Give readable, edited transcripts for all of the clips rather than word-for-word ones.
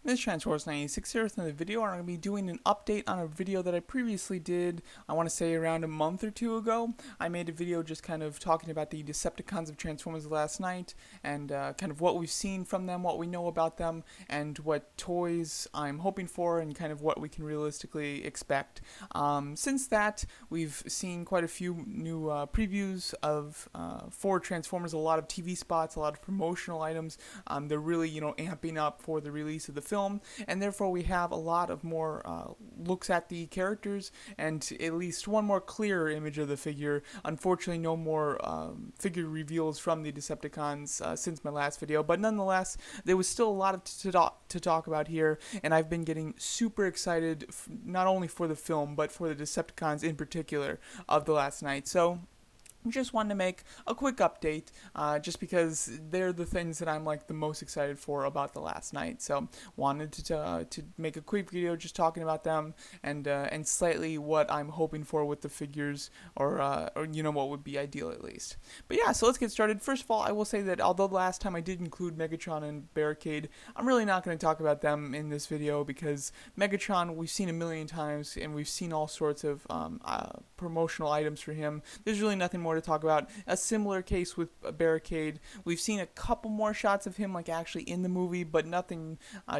This is Transforce 96 here with another video, and I'm going to be doing an update on a video that I previously did, I want to say around a month or two ago. I made a video just kind of talking about the Decepticons of Transformers last night, and kind of what we've seen from them, what we know about them, and what toys I'm hoping for, and kind of what we can realistically expect. Since that, we've seen quite a few new previews of for Transformers, a lot of TV spots, a lot of promotional items. They're really, amping up for the release of the film, and therefore we have a lot of more looks at the characters and at least one more clear image of the figure. Unfortunately, no more figure reveals from the Decepticons since my last video, but nonetheless, there was still a lot to talk about here, and I've been getting super excited not only for the film but for the Decepticons in particular of the last night. So just wanted to make a quick update, just because they're the things that I'm like the most excited for about the last night. So wanted to make a quick video just talking about them and slightly what I'm hoping for with the figures, or what would be ideal at least. But yeah, so let's get started. First of all, I will say that although the last time I did include Megatron and Barricade, I'm really not going to talk about them in this video because Megatron we've seen a million times and we've seen all sorts of promotional items for him. There's really nothing more to talk about. A similar case with Barricade. We've seen a couple more shots of him like actually in the movie, but nothing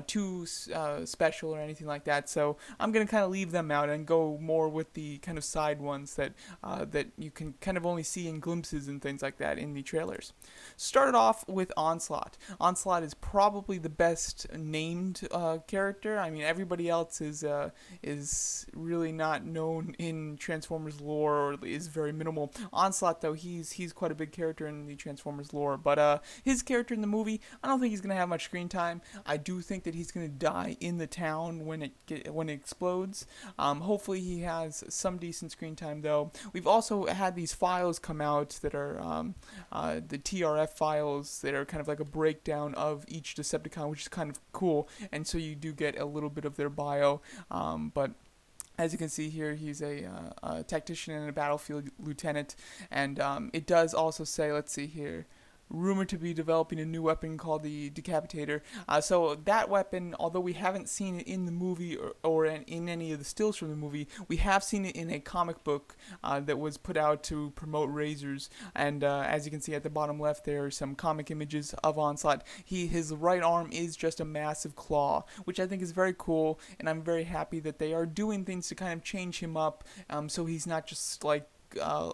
too special or anything like that. So I'm gonna kind of leave them out and go more with the kind of side ones that that you can kind of only see in glimpses and things like that in the trailers. Started off with Onslaught. Onslaught is probably the best named character. I mean, everybody else is really not known in Transformers lore, or is very minimal. Onslaught, though, he's quite a big character in the Transformers lore, but his character in the movie, I don't think he's gonna have much screen time. I do think that he's gonna die in the town when it explodes. Hopefully he has some decent screen time, though. We've also had these files come out that are the TRF files that are kind of like a breakdown of each Decepticon, which is kind of cool, and so you do get a little bit of their bio, but as you can see here, he's a tactician and a battlefield lieutenant, and it does also say, let's see here, rumored to be developing a new weapon called the Decapitator. So that weapon, although we haven't seen it in the movie or in any of the stills from the movie, we have seen it in a comic book that was put out to promote razors. And as you can see at the bottom left, there are some comic images of Onslaught. His right arm is just a massive claw, which I think is very cool, and I'm very happy that they are doing things to kind of change him up, so he's not just like a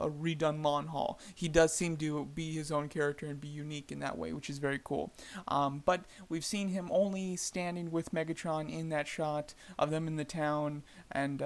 redone lawn haul. He does seem to be his own character and be unique in that way, which is very cool. But we've seen him only standing with Megatron in that shot of them in the town, and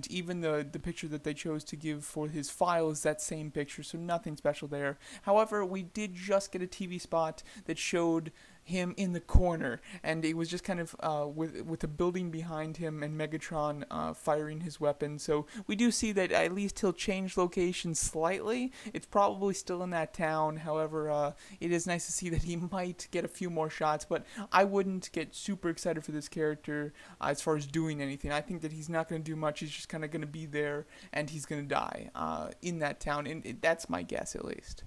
even the picture that they chose to give for his file is that same picture, so nothing special there. However, we did just get a TV spot that showed him in the corner, and it was just kind of with a building behind him and Megatron firing his weapon. So we do see that at least he'll change location slightly. It's probably still in that town. However, it is nice to see that he might get a few more shots, but I wouldn't get super excited for this character as far as doing anything. I think that he's not going to do much. He's just kind of going to be there, and he's going to die in that town, and that's my guess at least.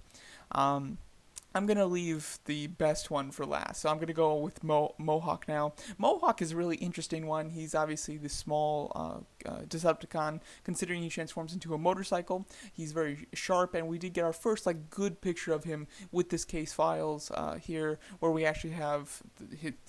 I'm going to leave the best one for last. So I'm going to go with Mohawk now. Mohawk is a really interesting one. He's obviously the small Decepticon, considering he transforms into a motorcycle. He's very sharp, and we did get our first like good picture of him with this case files here, where we actually have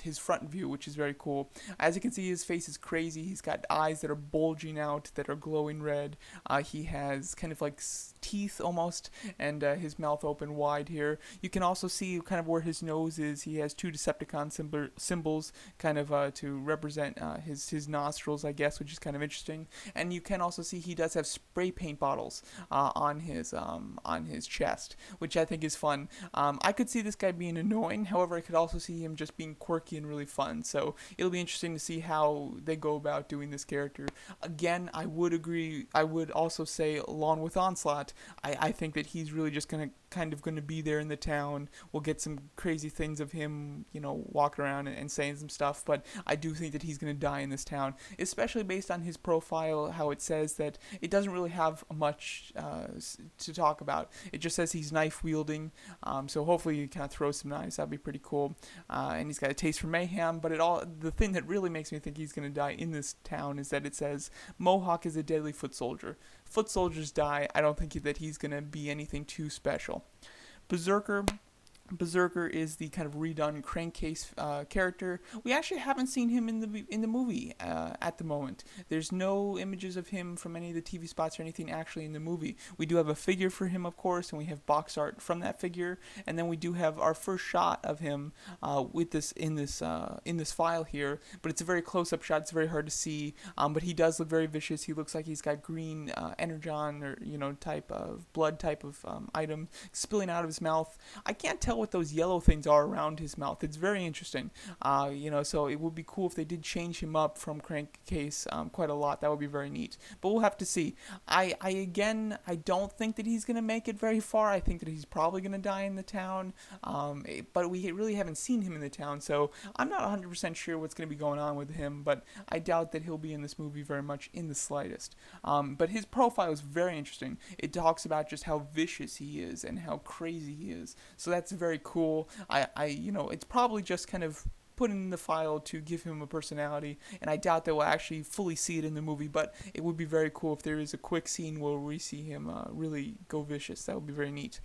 his front view, which is very cool. As you can see, his face is crazy. He's got eyes that are bulging out, that are glowing red. He has kind of like teeth almost, and his mouth open wide here. You can also see kind of where his nose is. He has two Decepticon symbols kind of to represent his nostrils, I guess, which is kind of interesting. And you can also see he does have spray paint bottles on his chest, which I think is fun. I could see this guy being annoying. However, I could also see him just being quirky and really fun. So it'll be interesting to see how they go about doing this character. Again, I would agree. I would also say, along with Onslaught, I think that he's really just going to kind of going to be there in the town. We'll get some crazy things of him, walking around and saying some stuff, but I do think that he's going to die in this town, especially based on his profile, how it says that it doesn't really have much to talk about. It just says he's knife wielding, so hopefully he kind of throws some knives. That'd be pretty cool. And he's got a taste for mayhem, but the thing that really makes me think he's going to die in this town is that it says Mohawk is a deadly foot soldier. Foot soldiers die. I don't think that he's going to be anything too special. Berserker is the kind of redone crankcase character. We actually haven't seen him in the movie at the moment. There's no images of him from any of the TV spots or anything actually in the movie. We do have a figure for him, of course, and we have box art from that figure, and then we do have our first shot of him with this in this file here. But it's a very close-up shot. It's very hard to see, but he does look very vicious. He looks like he's got green energon or type of blood type of item spilling out of his mouth. I can't tell what those yellow things are around his mouth. It's very interesting. So it would be cool if they did change him up from Crankcase quite a lot. That would be very neat. But we'll have to see. I don't think that he's going to make it very far. I think that he's probably going to die in the town. But we really haven't seen him in the town, so I'm not 100% sure what's going to be going on with him, but I doubt that he'll be in this movie very much in the slightest. But his profile is very interesting. It talks about just how vicious he is and how crazy he is. So that's very cool. It's probably just kind of put in the file to give him a personality, and I doubt that we'll actually fully see it in the movie, but it would be very cool if there is a quick scene where we see him really go vicious. That would be very neat.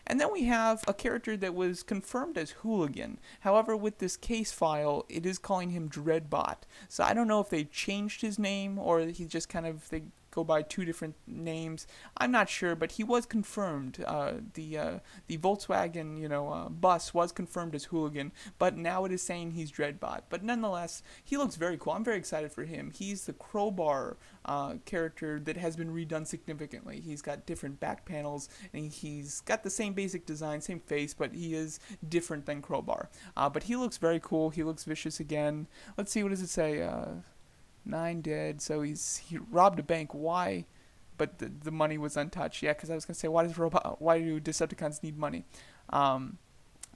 And then we have a character that was confirmed as Hooligan. However, with this case file, it is calling him Dreadbot. So I don't know if they changed his name or he just they go by two different names. I'm not sure, but he was confirmed. The Volkswagen, bus was confirmed as Hooligan, but now it is saying he's Dreadbot. But nonetheless, he looks very cool. I'm very excited for him. He's the crowbar character that has been redone significantly. He's got different back panels, and he's got the same basic design, same face, but he is different than Crowbar. But he looks very cool. He looks vicious again. Let's see, what does it say? 9 dead, so he robbed a bank. Why? But the money was untouched. Yeah, because I was going to say, why do Decepticons need money?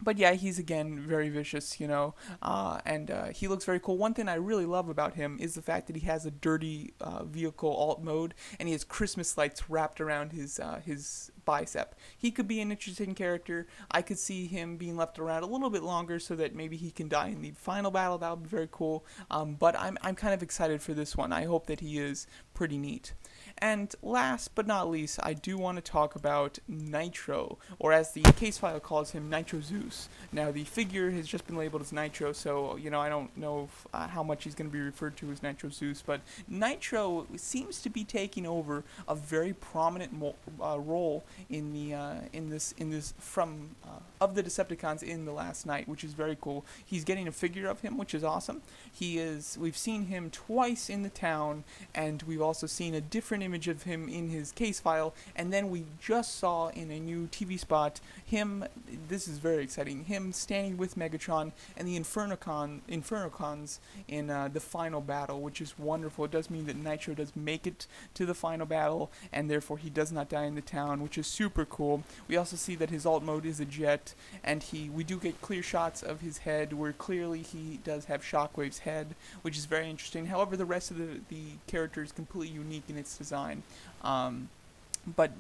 But yeah, he's again very vicious, and he looks very cool. One thing I really love about him is the fact that he has a dirty vehicle alt mode, and he has Christmas lights wrapped around his bicep. He could be an interesting character. I could see him being left around a little bit longer so that maybe he can die in the final battle. That would be very cool. But I'm kind of excited for this one. I hope that he is pretty neat. And last but not least, I do want to talk about Nitro, or as the case file calls him, Nitro Zeus. Now, the figure has just been labeled as Nitro, so, I don't know how much he's going to be referred to as Nitro Zeus, but Nitro seems to be taking over a very prominent role in of the Decepticons in the last night, which is very cool. He's getting a figure of him, which is awesome. We've seen him twice in the town, and we've also seen a different image of him in his case file, and then we just saw in a new TV spot this is very exciting, him standing with Megatron and the Infernocons in the final battle, which is wonderful. It does mean that Nitro does make it to the final battle, and therefore he does not die in the town, which is super cool. We also see that his alt mode is a jet, and we do get clear shots of his head where clearly he does have Shockwave's head, which is very interesting. However, the rest of the character is completely unique in its design. But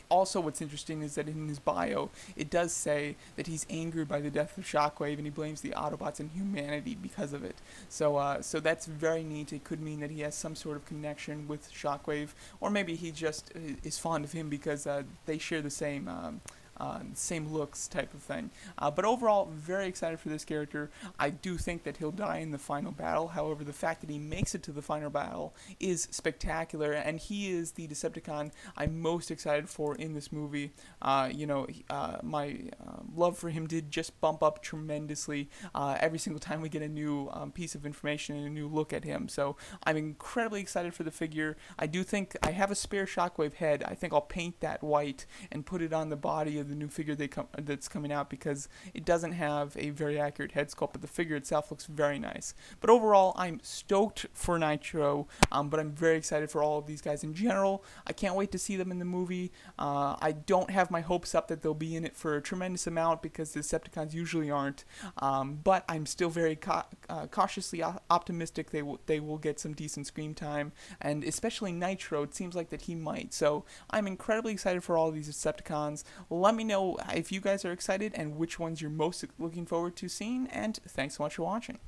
also what's interesting is that in his bio, it does say that he's angered by the death of Shockwave, and he blames the Autobots and humanity because of it. So that's very neat. It could mean that he has some sort of connection with Shockwave, or maybe he just is fond of him because they share the same looks type of thing. But overall, very excited for this character. I do think that he'll die in the final battle. However, the fact that he makes it to the final battle is spectacular, and he is the Decepticon I'm most excited for in this movie. My love for him did just bump up tremendously every single time we get a new piece of information and a new look at him. So I'm incredibly excited for the figure. I do think I have a spare Shockwave head. I think I'll paint that white and put it on the body of the new figure that's coming out, because it doesn't have a very accurate head sculpt, but the figure itself looks very nice. But overall, I'm stoked for Nitro, but I'm very excited for all of these guys in general. I can't wait to see them in the movie. I don't have my hopes up that they'll be in it for a tremendous amount, because the Decepticons usually aren't, but I'm still very cautiously optimistic they will get some decent screen time, and especially Nitro, it seems like that he might. So I'm incredibly excited for all of these Decepticons. Let me know if you guys are excited and which ones you're most looking forward to seeing, and thanks so much for watching.